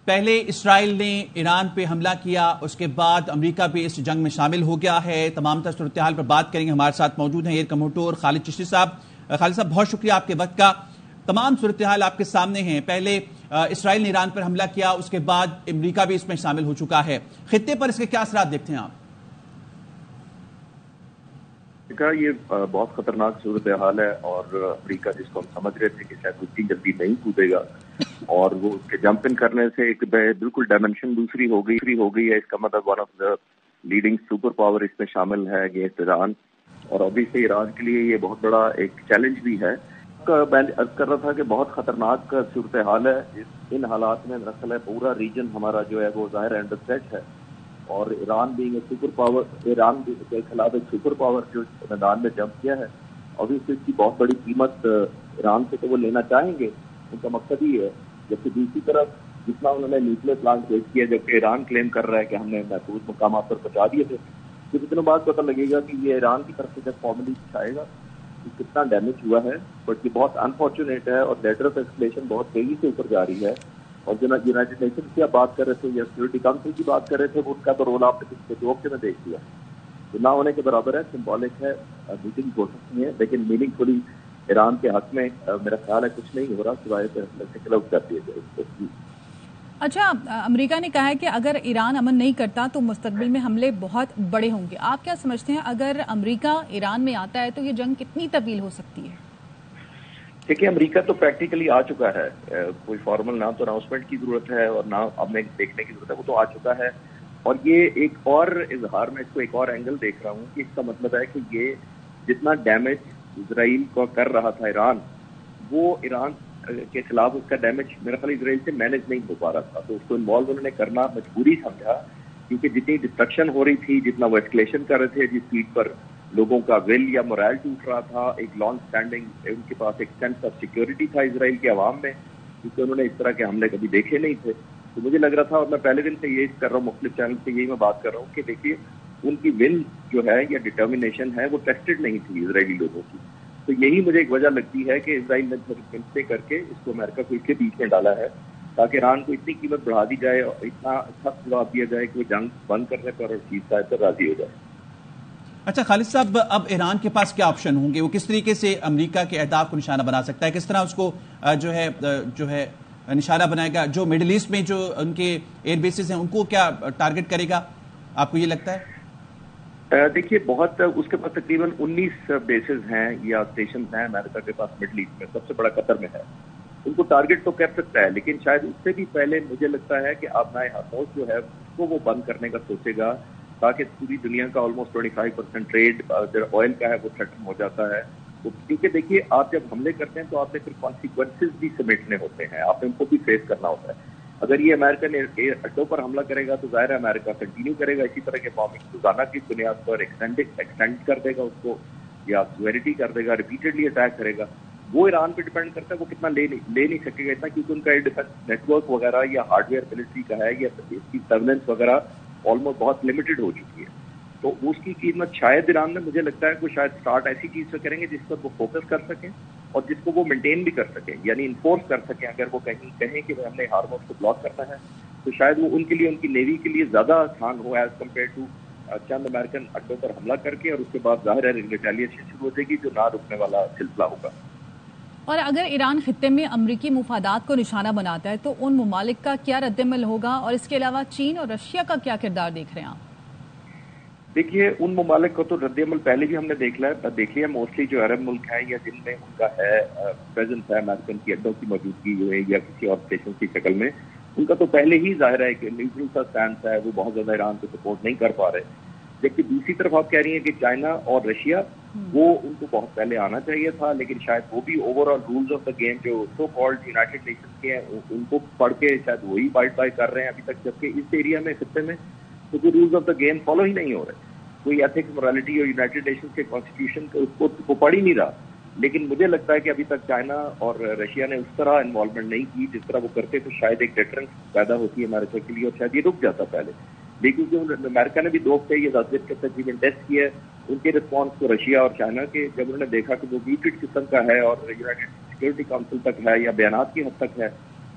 پہلے اسرائیل نے ایران پہ حملہ کیا، اس کے بعد امریکہ بھی اس جنگ میں شامل ہو گیا ہے۔ تمام تر صورتحال پر بات کریں گے۔ ہمارے ساتھ موجود ہیں ایئر کموڈور خالد چشتی صاحب۔ خالد صاحب، بہت شکریہ آپ کے وقت کا۔ تمام صورتحال آپ کے سامنے ہیں۔ پہلے اسرائیل نے ایران پر حملہ کیا، اس کے بعد امریکہ بھی اس میں شامل ہو چکا ہے۔ خطے پر اس کے کیا اثرات دیکھتے ہیں آپ؟ یہ بہت خطرناک صورتحال ہے، اور امریکہ جس کو ہم سمجھ رہے تھے کہ شاید اتنی جلدی نہیں کودے گا، اور وہ اس کے جمپ ان کرنے سے ایک بالکل ڈائمینشن دوسری ہو گئی ہے۔ اس کا مطلب one of the leading super power اس میں شامل ہے اگینسٹ ایران، اور obviously ایران کے لیے یہ بہت بڑا ایک چیلنج بھی ہے۔ میں عرض کر رہا تھا کہ بہت خطرناک صورتحال ہے۔ ان حالات میں میرا خیال ہے پورا ریجن ہمارا جو ہے وہ ظاہر انڈر تھریٹ ہے، اور ایران بھی ایک سپر پاور، ایران کے خلاف ایک سپر پاور جو میدان میں جمپ کیا ہے، obviously اس کی بہت بڑی قیمت ایران سے تو وہ لینا چاہیں گے، ان کا مقصد ہی ہے۔ جبکہ دوسری طرف جتنا انہوں نے نیوکلیر پلانٹ بھیج کیا، جبکہ ایران کلیم کر رہا ہے کہ ہم نے محفوظ مقامات پر پہنچا دیے تھے، کچھ دنوں بعد پتہ لگے گا کہ یہ ایران کی طرف سے جب فارملی آئے گا کہ کتنا ڈیمیج ہوا ہے۔ بٹ یہ بہت انفارچونیٹ ہے، اور لیٹر آف ایسکلیشن بہت تیزی سے اوپر جا رہی ہے۔ اور جو یونائٹڈ نیشنز کی آپ بات کر رہے تھے یا سیکورٹی کاؤنسل کی بات کر رہے تھے، وہ ان کا تو رول آپ نے پچھلے 2 ہفتے میں دیکھ لیا، جو نہ ہونے کے برابر ہے، سمبولک ہے۔ میٹنگ ہو سکتی ہے لیکن میننگ فلی ایران کے حق میں میرا خیال ہے کچھ نہیں ہو رہا سوائے کلوز کر دیے جائے۔ اچھا، امریکہ نے کہا ہے کہ اگر ایران امن نہیں کرتا تو مستقبل میں حملے بہت بڑے ہوں گے۔ آپ کیا سمجھتے ہیں اگر امریکہ ایران میں آتا ہے تو یہ جنگ کتنی طویل ہو سکتی ہے؟ دیکھیے، امریکہ تو پریکٹیکلی آ چکا ہے، کوئی فارمل نہ تو اناؤنسمنٹ کی ضرورت ہے اور نہ ہمیں دیکھنے کی ضرورت ہے، وہ تو آ چکا ہے۔ اور یہ ایک اور اظہار، میں اس کو ایک اور اینگل دیکھ رہا ہوں کہ اس کا مطلب ہے کہ یہ جتنا ڈیمیج اسرائیل کو کر رہا تھا ایران، وہ ایران کے خلاف اس کا ڈیمیج میرا خیال اسرائیل سے مینج نہیں ہو پا رہا تھا، تو اس کو انوالو انہوں نے کرنا مجبوری سمجھا، کیونکہ جتنی ڈسٹرکشن ہو رہی تھی، جتنا وہ ایسکلیشن کر رہے تھے، جس سپیڈ پر لوگوں کا ول یا مورائل ٹوٹ رہا تھا، ایک لانگ اسٹینڈنگ ان کے پاس ایک سینس آف سیکورٹی تھا اسرائیل کے عوام میں، کیونکہ انہوں نے اس طرح کے حملے کبھی دیکھے نہیں تھے۔ تو مجھے لگ رہا تھا، اور میں پہلے دن سے یہ کر رہا ہوں، مختلف چینل سے یہی میں بات کر رہا ہوں کہ دیکھیے ان کی ول جو ہے یا ڈٹرمنیشن ہے وہ ٹیسٹڈ نہیں تھی اسرائیلی لوگوں کی۔ تو یہی مجھے ایک وجہ لگتی ہے کہ اسرائیل نے ملتے کر کے اس کو امریکہ کو اس کے بیچ میں ڈالا ہے، تاکہ ایران کو اتنی قیمت بڑھا دی جائے اور اتنا سخت جواب دیا جائے کہ وہ جنگ بند کرنے پر اور چیز فائر پر راضی ہو جائے۔ اچھا خالد صاحب، اب ایران کے پاس کیا آپشن ہوں گے؟ وہ کس طریقے سے امریکہ کے اہداف کو نشانہ بنا سکتا ہے؟ کس طرح اس کو جو ہے نشانہ بنائے گا؟ جو مڈل ایسٹ میں جو ان کے ایئر بیسز ہیں ان کو کیا ٹارگٹ کرے گا، آپ کو یہ لگتا ہے؟ دیکھیے، بہت اس کے پاس تقریباً 19 بیسز ہیں یا اسٹیشنز ہیں امریکہ کے پاس مڈل ایسٹ میں، سب سے بڑا قطر میں ہے۔ ان کو ٹارگٹ تو کر سکتا ہے، لیکن شاید اس سے بھی پہلے مجھے لگتا ہے کہ آبنائے ہرموز جو ہے اس کو وہ بند کرنے کا سوچے گا، تاکہ پوری دنیا کا آلموسٹ 25% ٹریڈ آئل کا ہے وہ ختم ہو جاتا ہے۔ کیونکہ دیکھیے، آپ جب حملے کرتے ہیں تو آپ نے پھر کانسیکوینسز بھی سمیٹنے ہوتے ہیں، آپ نے ان کو بھی فیس کرنا ہوتا ہے۔ اگر یہ امریکن اڈوں پر حملہ کرے گا تو ظاہر ہے امریکہ کنٹینیو کرے گا اسی طرح کے بامبنگ، روزانہ کی بنیاد پر ایکسٹینڈ کر دے گا اس کو، یا سیویریٹی کر دے گا، ریپیٹڈلی اٹیک کرے گا۔ وہ ایران پہ ڈیپینڈ کرتا ہے وہ کتنا لے نہیں سکے گا اتنا، کیونکہ ان کا ڈیفینس نیٹ ورک وغیرہ یا ہارڈ ویئر ملٹری کا ہے، یا اس کی سرویلنس وغیرہ آلموسٹ بہت لمیٹڈ ہو چکی ہے۔ تو اس کی قیمت شاید ایران میں، مجھے لگتا ہے کہ شاید اسٹارٹ ایسی چیز سے کریں گے جس پر وہ فوکس کر سکیں اور جس کو وہ مینٹین بھی کر سکیں، یعنی انفورس کر سکیں۔ اگر وہ کہیں کہ ہم نے ہارموز کو بلاک کرنا ہے تو شاید وہ ان کے لیے، ان کی نیوی کے لیے زیادہ آسان ہو ایز کمپیئر ٹو چند امریکن اڈوں پر حملہ کر کے، اور اس کے بعد ظاہر ہے ریٹیلیشن شروع ہو جائے گی جو نہ رکنے والا سلسلہ ہوگا۔ اور اگر ایران خطے میں امریکی مفادات کو نشانہ بناتا ہے تو ان ممالک کا کیا رد عمل ہوگا، اور اس کے علاوہ چین اور رشیا کا کیا کردار دیکھ رہے ہیں آپ؟ دیکھیے، ان ممالک کو تو رد عمل پہلے بھی ہم نے دیکھ لیا، موسٹلی جو عرب ملک ہیں یا جن میں ان کا ہے پریزنس ہے امریکن کی اڈوں کی موجودگی جو ہے یا کسی اور اسٹیشن کی شکل میں، ان کا تو پہلے ہی ظاہر ہے کہ نیوٹرل سا اسٹینس ہے، وہ بہت زیادہ ایران کو سپورٹ نہیں کر پا رہے۔ جبکہ دوسری طرف آپ کہہ رہی ہیں کہ چائنا اور رشیا، وہ ان کو بہت پہلے آنا چاہیے تھا، لیکن شاید وہ بھی overall rules of the game جو سو کالڈ یونائٹڈ نیشنز کے ہیں ان کو پڑھ کے شاید وہی بائٹ بائی کر رہے ہیں ابھی تک، جبکہ اس ایریا میں خطے میں تو جو rules of the game follow ہی نہیں ہو رہے، کوئی ایتھکس مورالٹی اور یونائٹڈ نیشنز کے کانسٹیٹیوشن کو اس کو پڑھ ہی نہیں رہا۔ لیکن مجھے لگتا ہے کہ ابھی تک چائنا اور رشیا نے اس طرح انوالومنٹ نہیں کی، جس طرح وہ کرتے تو شاید ایک ڈیٹرنس پیدا ہوتی ہے امریکہ کے لیے، اور شاید یہ رک جاتا پہلے۔ لیکن کیونکہ امریکہ نے بھی 2 ہفتے یہ ذاتیت کا تقریباً ٹیسٹ کیا ہے ان کے رسپانس کو رشیا اور چائنا کے، جب انہوں نے دیکھا کہ وہ میوٹڈ قسم کا ہے اور یونائٹڈ سیکورٹی کاؤنسل تک ہے یا بیانات کی حد تک ہے،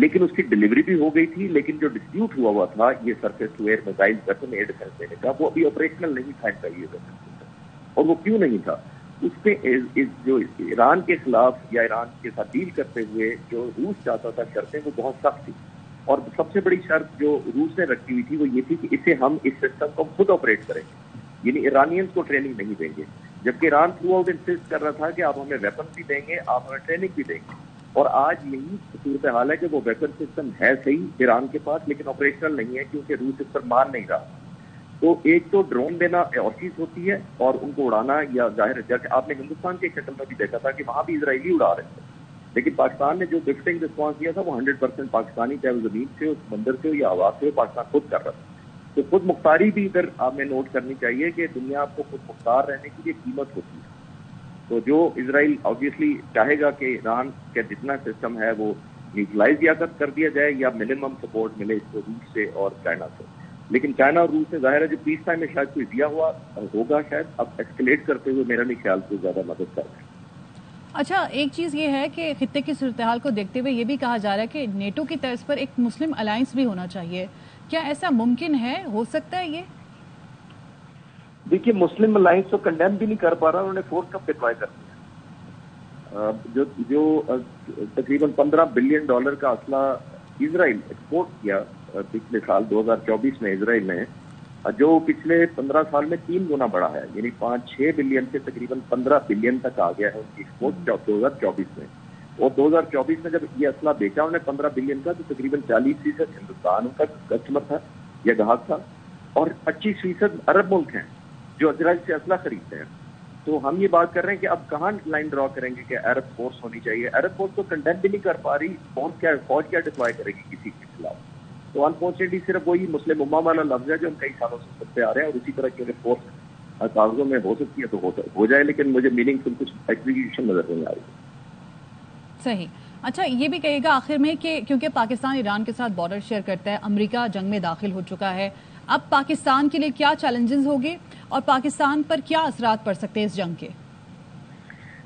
لیکن اس کی ڈلیوری بھی ہو گئی تھی. لیکن جو ڈسپیوٹ ہوا تھا یہ surface to air missile weapon air defence دینے کا, وہ ابھی آپریشنل نہیں تھا ان کا یہ ویپن سسٹم. اور وہ کیوں نہیں تھا؟ اس پہ جو ایران کے خلاف یا ایران کے ساتھ ڈیل کرتے ہوئے جو روس چاہتا تھا شرطیں وہ بہت سخت تھی. اور سب سے بڑی شرط جو روس نے رکھی ہوئی تھی وہ یہ تھی کہ اسے ہم اس سسٹم کو خود آپریٹ کریں گے, یعنی ایرانینز کو ٹریننگ نہیں دیں گے. جبکہ ایران تھرو آؤٹ انسسٹ کر رہا تھا کہ آپ ہمیں ویپن بھی دیں گے, آپ ہمیں ٹریننگ بھی دیں گے. اور آج یہی صورتحال ہے کہ وہ ویپن سسٹم ہے صحیح ایران کے پاس, لیکن آپریشنل نہیں ہے کیونکہ روس اس پر مان نہیں رہا. تو ایک تو ڈرون دینا اور چیز ہوتی ہے اور ان کو اڑانا, یا ظاہر جیسے آپ نے ہندوستان کے شکل میں بھی دیکھا تھا کہ وہاں بھی اسرائیلی اڑا رہے تھے, لیکن پاکستان نے جو گفٹنگ رسپانس دیا تھا وہ 100% پاکستانی, چاہے وہ زمین سے ہو, سمندر سے ہو یا آواز سے ہو, پاکستان خود کر رہا تھا. تو خود مختاری بھی ادھر آپ نے نوٹ کرنی چاہیے کہ دنیا آپ کو خود مختار رہنے کی یہ قیمت ہوتی ہے. تو جو اسرائیل آبویسلی چاہے گا کہ ایران کا جتنا سسٹم ہے وہ نیوٹرلائز یا کر دیا جائے یا منیمم سپورٹ ملے اس کو روس سے اور چائنا سے. لیکن چائنا اور روس نے ظاہر ہے جو پیس ٹائم میں شاید کوئی دیا ہوا ہوگا, شاید اب ایسکلیٹ کرتے ہوئے میرا نہیں خیال سے زیادہ مدد کر رہے ہیں. اچھا, ایک چیز یہ ہے کہ خطے کی صورتحال کو دیکھتے ہوئے یہ بھی کہا جا رہا ہے کہ نیٹو کی طرز پر ایک مسلم الائنس بھی ہونا چاہیے. کیا ایسا ممکن ہے, ہو سکتا ہے یہ؟ دیکھیے مسلم الائنس تو کنڈیم بھی نہیں کر پا رہا, انہوں نے فورس کب ڈپلوائے کر دیا. جو تقریباً $15 بلین کا اسلحہ اسرائیل ایکسپورٹ کیا پچھلے سال 2024 میں اسرائیل نے, جو پچھلے 15 سال میں 3 گنا بڑھا ہے, یعنی 5-6 بلین سے تقریباً 15 بلین تک آ گیا ہے ان کی ایکسپورٹ 2024 میں. اور 2024 میں جب یہ اسلحہ بیچا انہیں 15 بلین کا, تو تقریباً 40% ہندوستان کا کسٹمر تھا یا گاہک تھا, اور 25% عرب ملک ہیں جو اسرائیل سے اسلحہ خریدتے ہیں. تو ہم یہ بات کر رہے ہیں کہ اب کہاں لائن ڈرا کریں گے کہ عرب فورس ہونی چاہیے. عرب فورس تو کنڈیم بھی نہیں کر پا رہی, فوج کیا ڈپلوائے کرے گی کسی کے خلاف. تو انفارچونیٹلی صرف وہی مسلم امہ والا لفظ ہے جو ہم کئی سالوں سے سنتے آ رہے ہیں, اور اسی طرح کی اگر فورس کاغذوں میں ہو سکتی ہے تو ہو جائے, لیکن مجھے میننگ فل کچھ ایگزیکیوشن نظر نہیں آ رہی. صحیح. اچھا, یہ بھی کہیے گا آخر میں کہ کیونکہ پاکستان ایران کے ساتھ بارڈر شیئر کرتا ہے, امریکہ جنگ میں داخل ہو چکا ہے, اب پاکستان کے لیے کیا چیلنجز ہوں گے اور پاکستان پر کیا اثرات پڑ سکتے ہیں اس جنگ کے؟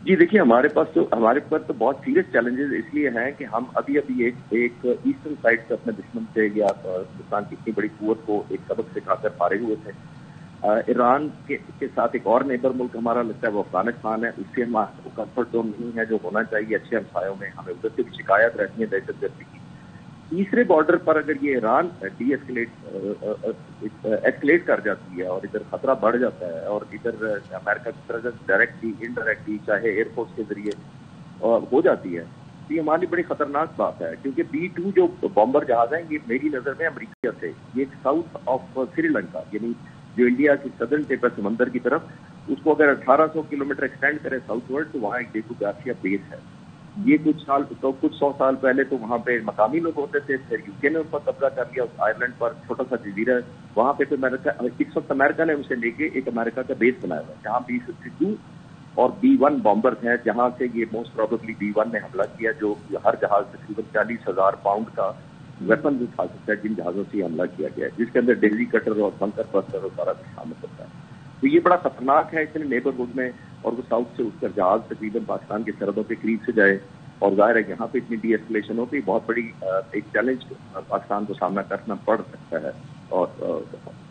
جی دیکھیے, ہمارے پر تو بہت سیریس چیلنجز اس لیے ہیں کہ ہم ابھی ایک ایسٹرن سائڈ سے اپنے دشمن سے یا ہندوستان کی اتنی بڑی قوت کو ایک سبق سکھا کر پارے ہوئے تھے. ایران کے ساتھ ایک اور نیبر ملک ہمارا لگتا ہے وہ افغانستان ہے, اس سے ہمارا کمفرٹ زون نہیں ہے جو ہونا چاہیے اچھے ہمسایوں میں. ہمیں ادھر سے بھی شکایت رہتی ہے دہشت گردی کی. تیسرے بارڈر پر اگر یہ ایران ایسکلیٹ کر جاتی ہے اور ادھر خطرہ بڑھ جاتا ہے, اور ادھر امریکہ کی طرف ڈائریکٹلی انڈائریکٹلی چاہے ایئر فورس کے ذریعے ہو جاتی ہے, تو یہ ہماری بڑی خطرناک بات ہے. کیونکہ B-2 جو بامبر جہاز ہیں یہ میری نظر میں امریکہ سے, یہ ساؤتھ آف سری لنکا, یعنی جو انڈیا کی سدرن ٹپ ہے سمندر کی طرف, اس کو اگر 1800 کلومیٹر ایکسٹینڈ کرے ساؤتھ ورڈ, تو وہاں ایک ڈیکو گارسیا بیس ہے. یہ کچھ 100 سال پہلے تو وہاں پہ مقامی لوگ ہوتے تھے, پھر UK نے اس پر قبضہ کر لیا. آئرلینڈ پر چھوٹا سا جزیرہ ہے, وہاں پہ تو اس وقت امریکہ نے اسے لے کے ایک امریکہ کا بیس بنایا ہوا ہے, جہاں B-52 اور B-1 بامبرز ہیں, جہاں سے یہ موسٹ پروبیبلی B-1 نے حملہ کیا, جو ہر جہاز تقریباً 40,000 پاؤنڈ کا ویپن اٹھا سکتا ہے, جن جہازوں سے حملہ کیا گیا ہے, جس کے اندر ڈیزی کٹر اور بنکر بسٹر اور سارا کچھ شامل ہوتا ہے. تو یہ بڑا خطرناک ہے اتنے نیبرہڈ میں, اور وہ ساؤتھ سے اٹھ کر جہاز تقریباً پاکستان کی سرحدوں کے قریب سے جائے, اور ظاہر ہے یہاں پہ اتنی ڈی ایسکلیشن ہوتی, بہت بڑی ایک چیلنج پاکستان کو سامنا کرنا پڑ سکتا ہے. اور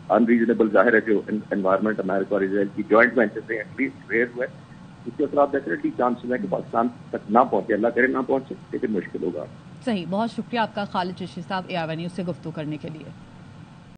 انریزنیبل ظاہر ہے جو انوائرمنٹ امریکہ اور اسرائیل کی جوائنٹ وینچر سے ایٹ لیسٹ ریئر ہوئے, اس کے اثرات ڈیفینیٹلی چانسز ہے کہ پاکستان تک نہ پہنچے, اللہ کرے نہ پہنچے, لیکن مشکل ہوگا. صحیح, بہت شکریہ آپ کا خالد چشتی صاحب ARY نیوز سے گفتگو کرنے کے لیے.